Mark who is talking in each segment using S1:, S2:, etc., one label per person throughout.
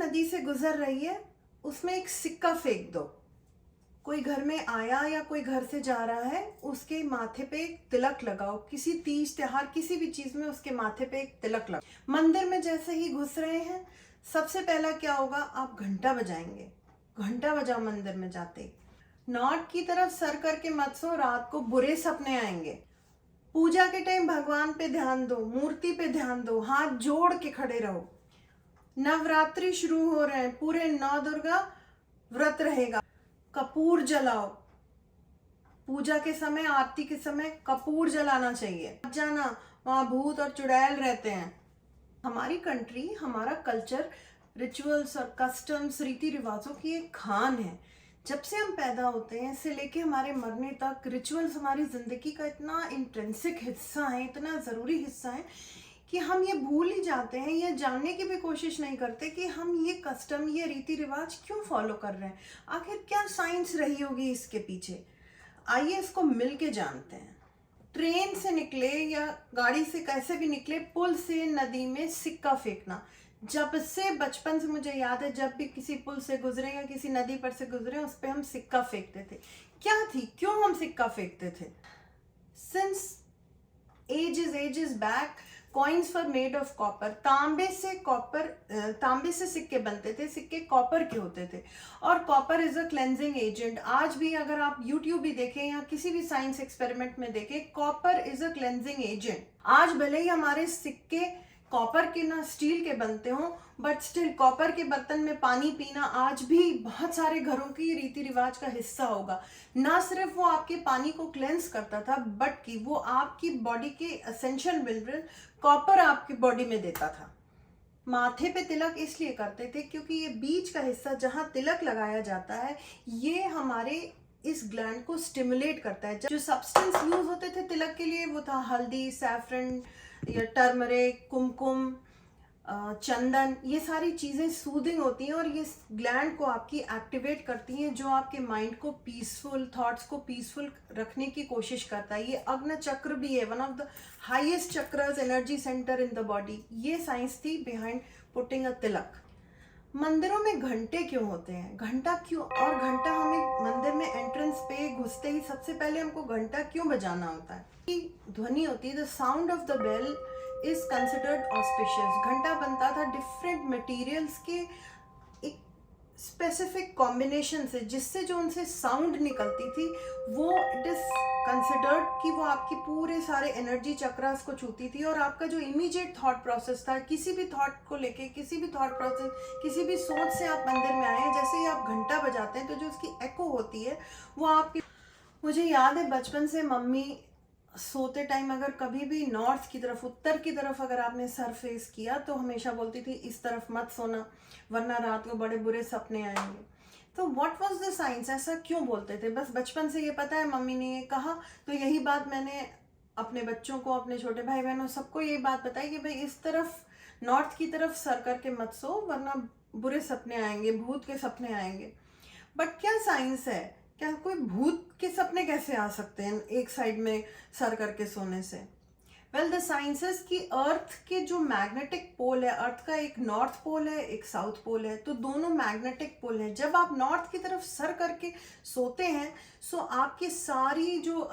S1: नदी से गुजर रही है, उसमें एक सिक्का फेंक दो। कोई घर में आया या कोई घर से जा रहा है, उसके माथे पे एक तिलक लगाओ। किसी तीज त्योहार किसी भी चीज में उसके माथे पे एक तिलक लगाओ। मंदिर में जैसे ही घुस रहे हैं, सबसे पहला क्या होगा, आप घंटा बजाएंगे। घंटा बजाओ मंदिर में जाते ही। नॉर्थ की तरफ सर करके मत सो, रात को बुरे सपने आएंगे। पूजा के टाइम भगवान पे ध्यान दो, मूर्ति पे ध्यान दो, हाथ जोड़ के खड़े रहो। नवरात्रि शुरू हो रहे हैं, पूरे 9 दुर्गा व्रत रहेगा। कपूर जलाओ। पूजा के समय, आरती के समय कपूर जलाना चाहिए। जाना, वहां भूत और चुड़ैल रहते हैं। हमारी कंट्री, हमारा कल्चर, रिचुअल्स और कस्टम्स, रीति रिवाजों की एक खान है। जब से हम पैदा होते हैं से लेके हमारे मरने तक, रिचुअल्स हमारी जिंदगी का इतना इंट्रिंसिक हिस्सा है, इतना ज़रूरी हिस्सा है कि हम ये भूल ही जाते हैं, ये जानने की भी कोशिश नहीं करते कि हम ये कस्टम, ये रीति रिवाज क्यों फॉलो कर रहे हैं। आखिर क्या साइंस रही होगी इसके पीछे। आइए इसको मिल के जानते हैं। ट्रेन से निकले या गाड़ी से कैसे भी निकले, पुल से नदी में सिक्का फेंकना। जब से बचपन से मुझे याद है, जब भी किसी पुल से गुजरे या किसी नदी पर से गुजरे, उस पर हम सिक्का फेंकते थे। क्या थी, क्यों हम सिक्का फेंकते थे? Since ages back, coins were made of copper. तांबे से सिक्के बनते थे। सिक्के कॉपर के होते थे और copper is a cleansing agent. आज भी अगर आप यूट्यूब भी देखें या किसी भी साइंस एक्सपेरिमेंट में देखें, copper is a cleansing agent. आज भले ही हमारे सिक्के कॉपर के ना स्टील के बनते हों, बट स्टिल कॉपर के बर्तन में पानी पीना आज भी बहुत सारे घरों की रीति रिवाज का हिस्सा होगा। ना सिर्फ वो आपके पानी को क्लेंस करता था, बट कि वो आपकी बॉडी के एसेंशियल मिनरल कॉपर आपकी बॉडी में देता था। माथे पे तिलक इसलिए करते थे क्योंकि ये बीच का हिस्सा जहां तिलक लगाया जाता है, ये हमारे इस ग्लैंड को स्टिमुलेट करता है। जो सब्सटेंस यूज होते थे तिलक के लिए, वो था हल्दी, सैफरन या टर्मरिक, कुमकुम, चंदन। ये सारी चीज़ें सूदिंग होती हैं और ये ग्लैंड को आपकी एक्टिवेट करती हैं, जो आपके माइंड को पीसफुल, थॉट्स को पीसफुल रखने की कोशिश करता है। ये अग्नि चक्र भी है, one of the highest chakras, energy centre in the body. ये साइंस थी बिहाइंड पुटिंग अ तिलक। मंदिरों में घंटे क्यों होते हैं, घंटा क्यों, और घंटा हमें मंदिर में एंट्रेंस पे घुसते ही सबसे पहले हमको घंटा क्यों बजाना होता है? ध्वनि होती है, the sound of the bell is considered auspicious. घंटा बनता था डिफरेंट मटेरियल्स के एक स्पेसिफिक कॉम्बिनेशन से, जिससे जो उनसे साउंड निकलती थी वो इट इज कंसिडर्ड कि वो आपकी पूरे सारे एनर्जी चक्रास को छूती थी। और आपका जो इमीडिएट थॉट प्रोसेस था, किसी भी थॉट को लेके, किसी भी थॉट प्रोसेस, किसी भी सोच से आप मंदिर में आए, जैसे ही आप घंटा बजाते हैं तो जो उसकी एको होती है वो आपकी। मुझे याद है बचपन से मम्मी सोते टाइम अगर कभी भी नॉर्थ की तरफ, उत्तर की तरफ अगर आपने सर फेस किया तो हमेशा बोलती थी इस तरफ मत सोना, वरना रात को बड़े बुरे सपने आएंगे। तो व्हाट वाज द साइंस, ऐसा क्यों बोलते थे? बस बचपन से ये पता है, मम्मी ने ये कहा, तो यही बात मैंने अपने बच्चों को, अपने छोटे भाई बहनों, सबको ये बात बताई कि भाई इस तरफ, नॉर्थ की तरफ सर करके मत सो, वरना बुरे सपने आएंगे, भूत के सपने आएंगे। बट क्या साइंस है, क्या कोई भूत के सपने कैसे आ सकते हैं एक साइड में सर करके सोने से? वेल, द साइंसेस की अर्थ के जो मैग्नेटिक पोल है, अर्थ का एक नॉर्थ पोल है, एक साउथ पोल है, तो दोनों मैग्नेटिक पोल हैं। जब आप नॉर्थ की तरफ सर करके सोते हैं, सो आपकी सारी जो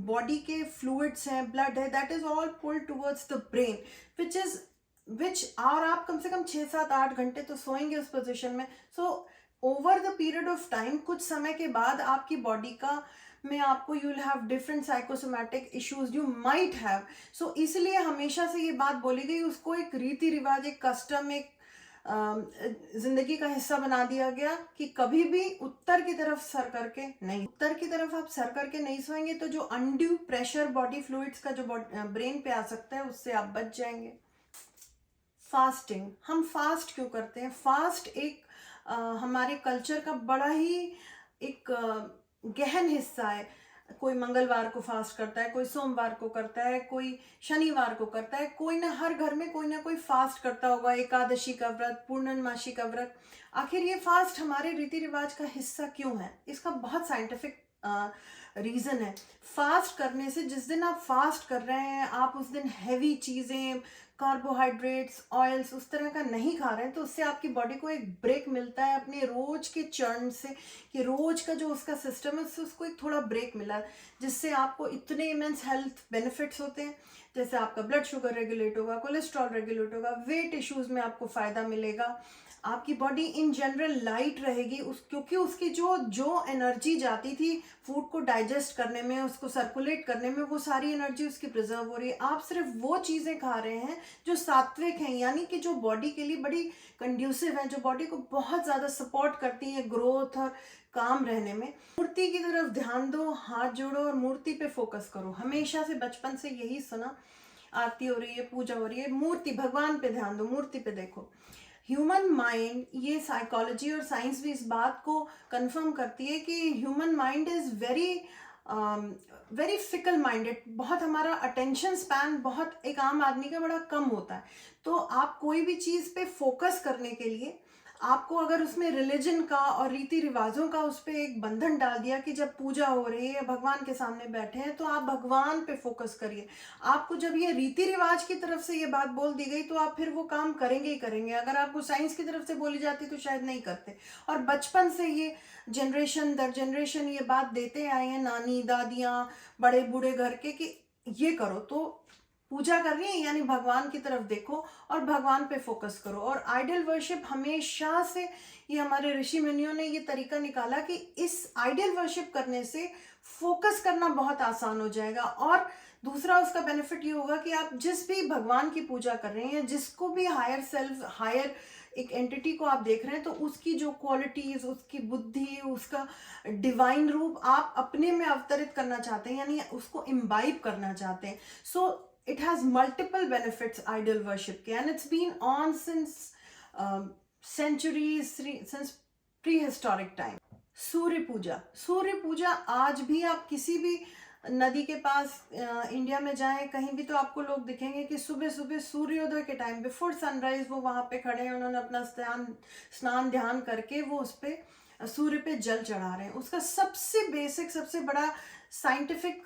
S1: बॉडी के फ्लूइड्स हैं, ब्लड है, that is all pull towards the brain, which और आप कम से कम 6 7 8 घंटे तो सोएंगे उस पोजिशन में। So over the period of time, कुछ समय के बाद आपकी बॉडी का में आपको, you will have different psychosomatic issues, you might have. So इसलिए हमेशा से ये बात बोली गई, उसको एक रीति रिवाज, एक कस्टम, एक जिंदगी का हिस्सा बना दिया गया कि कभी भी उत्तर की तरफ सर करके नहीं, उत्तर की तरफ आप सर करके नहीं सोएंगे तो जो अनड्यू प्रेशर बॉडी फ्लूइड्स का जो ब्रेन पे आ सकता है, उससे आप बच जाएंगे। फास्टिंग, हम फास्ट क्यों करते हैं? फास्ट एक हमारे कल्चर का बड़ा ही एक गहन हिस्सा है। कोई मंगलवार को फास्ट करता है, कोई सोमवार को करता है, कोई शनिवार को करता है, कोई ना, हर घर में कोई ना कोई फास्ट करता होगा, एकादशी का व्रत, पूर्णमासी का व्रत। आखिर ये फास्ट हमारे रीति रिवाज का हिस्सा क्यों है? इसका बहुत साइंटिफिक रीजन है। फास्ट करने से, जिस दिन आप फास्ट कर रहे हैं, आप उस दिन हैवी चीजें कार्बोहाइड्रेट्स, ऑयल्स उस तरह का नहीं खा रहे हैं, तो उससे आपकी बॉडी को एक ब्रेक मिलता है अपने रोज के चर्न से, कि रोज का जो उसका सिस्टम है उससे उसको एक थोड़ा ब्रेक मिला, जिससे आपको इतने इमेंस हेल्थ बेनिफिट्स होते हैं। जैसे आपका ब्लड शुगर रेगुलेट होगा, कोलेस्ट्रॉल रेगुलेट होगा, वेट इश्यूज में आपको फायदा मिलेगा, आपकी बॉडी इन जनरल लाइट रहेगी, क्योंकि उसकी जो एनर्जी जाती थी फूड को डाइजेस्ट करने में, उसको सर्कुलेट करने में, वो सारी एनर्जी उसकी प्रिजर्व हो रही है। आप सिर्फ वो चीज़ें खा रहे हैं जो सात्विक हैं, यानी कि जो बॉडी के लिए बड़ी कंड्यूसिव है, जो बॉडी को बहुत ज़्यादा सपोर्ट करती है ग्रोथ और काम रहने में। मूर्ति की तरफ ध्यान दो, हाथ जोड़ो और मूर्ति पे फोकस करो। हमेशा से बचपन से यही सुना, आरती हो रही है, पूजा हो रही है, मूर्ति, भगवान पे ध्यान दो, मूर्ति पे देखो। ह्यूमन माइंड, ये साइकोलॉजी और साइंस भी इस बात को कंफर्म करती है कि human mind is very fickle minded. बहुत हमारा अटेंशन स्पैन बहुत एक आम आदमी का बड़ा कम होता है। तो आप कोई भी चीज़ पे फोकस करने के लिए आपको अगर उसमें रिलीजन का और रीति रिवाजों का उस पर एक बंधन डाल दिया कि जब पूजा हो रही है या भगवान के सामने बैठे हैं तो आप भगवान पे फोकस करिए। आपको जब ये रीति रिवाज की तरफ से ये बात बोल दी गई तो आप फिर वो काम करेंगे ही करेंगे। अगर आपको साइंस की तरफ से बोली जाती तो शायद नहीं करते। और बचपन से ये जनरेशन दर जनरेशन ये बात देते आए हैं, नानी दादियाँ बड़े बूढ़े घर के, कि ये करो। तो पूजा कर रही है यानी भगवान की तरफ देखो और भगवान पे फोकस करो। और आइडल वर्शिप हमेशा से, ये हमारे ऋषि मुनियों ने ये तरीका निकाला कि इस आइडल वर्शिप करने से फोकस करना बहुत आसान हो जाएगा। और दूसरा उसका बेनिफिट ये होगा कि आप जिस भी भगवान की पूजा कर रहे हैं, जिसको भी हायर सेल्फ, हायर एक एंटिटी को आप देख रहे हैं, तो उसकी जो क्वालिटीज, उसकी बुद्धि, उसका डिवाइन रूप आप अपने में अवतरित करना चाहते हैं, यानी उसको इम्बाइब करना चाहते हैं। सो it has multiple benefits, idol worship के, and it's been on since centuries, since prehistoric time. सूर्य पूजा आज भी आप किसी भी नदी के पास इंडिया में जाएं कहीं भी, तो आपको लोग दिखेंगे कि सुबह सुबह सूर्योदय के टाइम, बिफोर सनराइज, वो वहाँ पे खड़े हैं, उन्होंने अपना स्नान ध्यान करके वो उस पे सूर्य पे जल चढ़ा रहे हैं। उसका सबसे बेसिक, सबसे बड़ा साइंटिफिक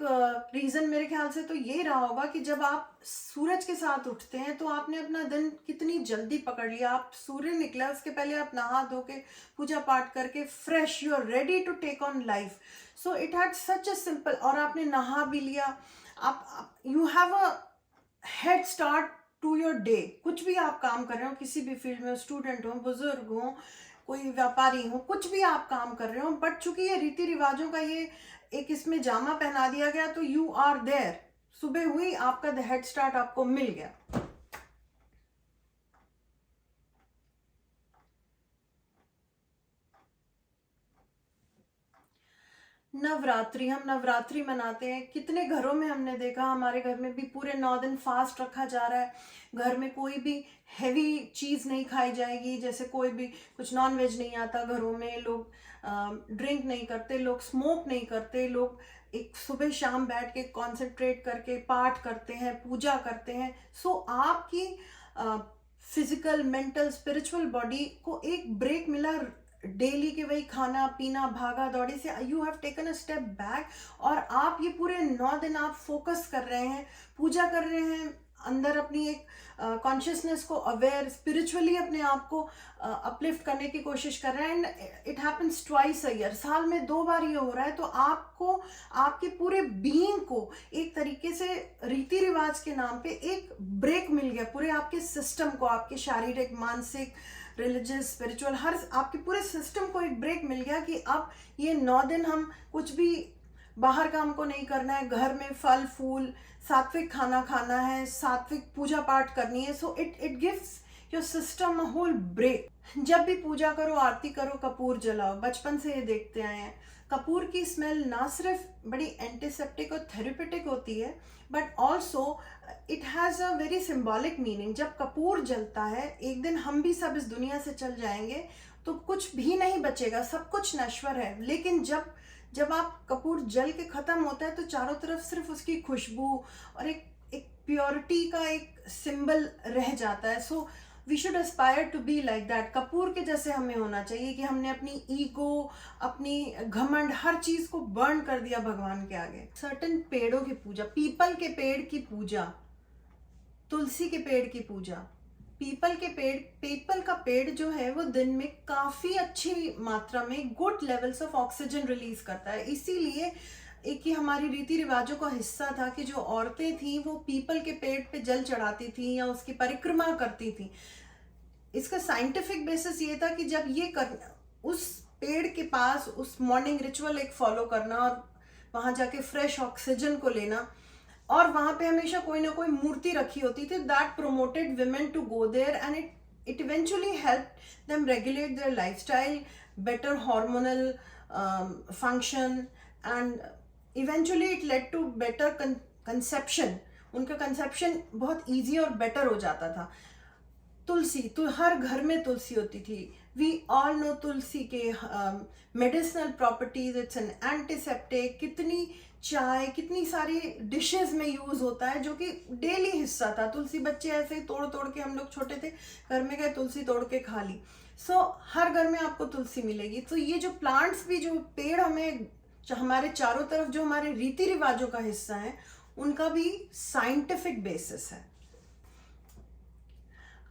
S1: रीज़न मेरे ख्याल से तो ये रहा होगा कि जब आप सूरज के साथ उठते हैं तो आपने अपना दिन कितनी जल्दी पकड़ लिया। आप सूर्य निकला उसके पहले आप नहा धो के पूजा पाठ करके fresh, you are ready to take on life. So it had such a simple, और आपने नहा भी लिया, आप you have a head start to your day. कुछ भी आप काम कर रहे हो, किसी भी फील्ड में, स्टूडेंट हो, बुजुर्ग हो, कोई व्यापारी हो, कुछ भी आप काम कर रहे हो, बट चूंकि ये रीति रिवाजों का ये एक इसमें जामा पहना दिया गया, तो यू आर देयर। सुबह हुई, आपका द हेड स्टार्ट आपको मिल गया। नवरात्रि, हम नवरात्रि मनाते हैं। कितने घरों में हमने देखा, हमारे घर में भी पूरे 9 दिन फास्ट रखा जा रहा है। घर में कोई भी हैवी चीज़ नहीं खाई जाएगी, जैसे कोई भी कुछ नॉन वेज नहीं आता घरों में, लोग ड्रिंक नहीं करते, लोग स्मोक नहीं करते, लोग एक सुबह शाम बैठ के कॉन्सेंट्रेट करके पाठ करते हैं, पूजा करते हैं। सो आपकी फिजिकल, मेंटल, स्पिरिचुअल बॉडी को एक ब्रेक मिला डेली के वही खाना पीना भागा दौड़ी से। You have taken a step back, और आप ये पूरे 9 दिन आप फोकस कर रहे हैं, पूजा कर रहे हैं, अंदर अपनी एक कॉन्शियसनेस को अवेयर, स्पिरिचुअली अपने आप को अपलिफ्ट करने की कोशिश कर रहे हैं। And it happens twice a year, साल में 2 बार ये हो रहा है। तो आपको आपके पूरे बीइंग को एक तरीके से रीति रिवाज के नाम पे एक ब्रेक मिल गया, पूरे आपके सिस्टम को, आपके शारीरिक, मानसिक, रिलीजियस, स्पिरिचुअल, हर आपके पूरे सिस्टम को एक ब्रेक मिल गया कि अब ये 9 दिन हम कुछ भी बाहर का हमको नहीं करना है, घर में फल फूल, सात्विक खाना खाना है, सात्विक पूजा पाठ करनी है। So it gives your system a whole break. जब भी पूजा करो, आरती करो, कपूर जलाओ। बचपन से ये देखते आए हैं। कपूर की स्मेल ना सिर्फ बड़ी एंटीसेप्टिक और थेरेपेटिक होती है, but also it has a very symbolic meaning. जब कपूर जलता है, एक दिन हम भी सब इस दुनिया से चल जाएंगे, तो कुछ भी नहीं बचेगा, सब कुछ नश्वर है। लेकिन जब आप कपूर जल के खत्म होता है तो चारों तरफ सिर्फ उसकी खुशबू और एक प्योरिटी का एक सिंबल रह जाता है। So we should aspire to be like that. कपूर के जैसे हमें होना चाहिए कि हमने अपनी ईगो, अपनी घमंड, हर चीज को बर्न कर दिया भगवान के आगे। सर्टेन पेड़ों की पूजा, पीपल के पेड़ की पूजा, तुलसी के पेड़ की पूजा, पीपल का पेड़ जो है वो दिन में काफी अच्छी मात्रा में good levels of oxygen release करता है। इसीलिए एक ही हमारी रीति रिवाजों का हिस्सा था कि जो औरतें थी वो पीपल के पेड़ पे जल चढ़ाती थी या उसकी परिक्रमा करती थी। इसका साइंटिफिक बेसिस ये था कि जब ये कर उस पेड़ के पास उस मॉर्निंग रिचुअल एक फॉलो करना और वहां जाके फ्रेश ऑक्सीजन को लेना, और वहां पे हमेशा कोई ना कोई मूर्ति रखी होती थी, that promoted women to go there and it eventually help them regulate their lifestyle, better hormonal function, and eventually it led to better conception. उनका कंसेप्शन बहुत ईजी और बेटर हो जाता था। तुलसी तो हर घर में तुलसी होती थी। वी ऑल नो तुलसी के medicinal properties, it's an antiseptic, कितनी चाय कितनी सारी डिशेस में यूज होता है, जो कि डेली हिस्सा था। तुलसी बच्चे ऐसे ही तोड़ तोड़ के, हम लोग छोटे थे घर में गए तुलसी तोड़ के खा ली। सो हर घर में आपको तुलसी मिलेगी। तो ये जो प्लांट्स भी, जो पेड़ हमें हमारे चारों तरफ जो हमारे रीति रिवाजों का हिस्सा है, उनका भी साइंटिफिक बेसिस है।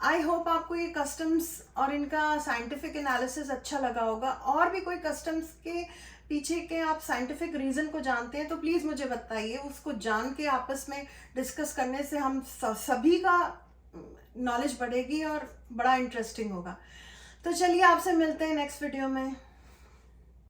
S1: आई होप आपको ये कस्टम्स और इनका साइंटिफिक एनालिसिस अच्छा लगा होगा। और भी कोई कस्टम्स के पीछे के आप साइंटिफिक रीजन को जानते हैं तो प्लीज मुझे बताइए। उसको जान के आपस में डिस्कस करने से हम सभी का नॉलेज बढ़ेगी और बड़ा इंटरेस्टिंग होगा। तो चलिए आपसे मिलते हैं नेक्स्ट वीडियो में।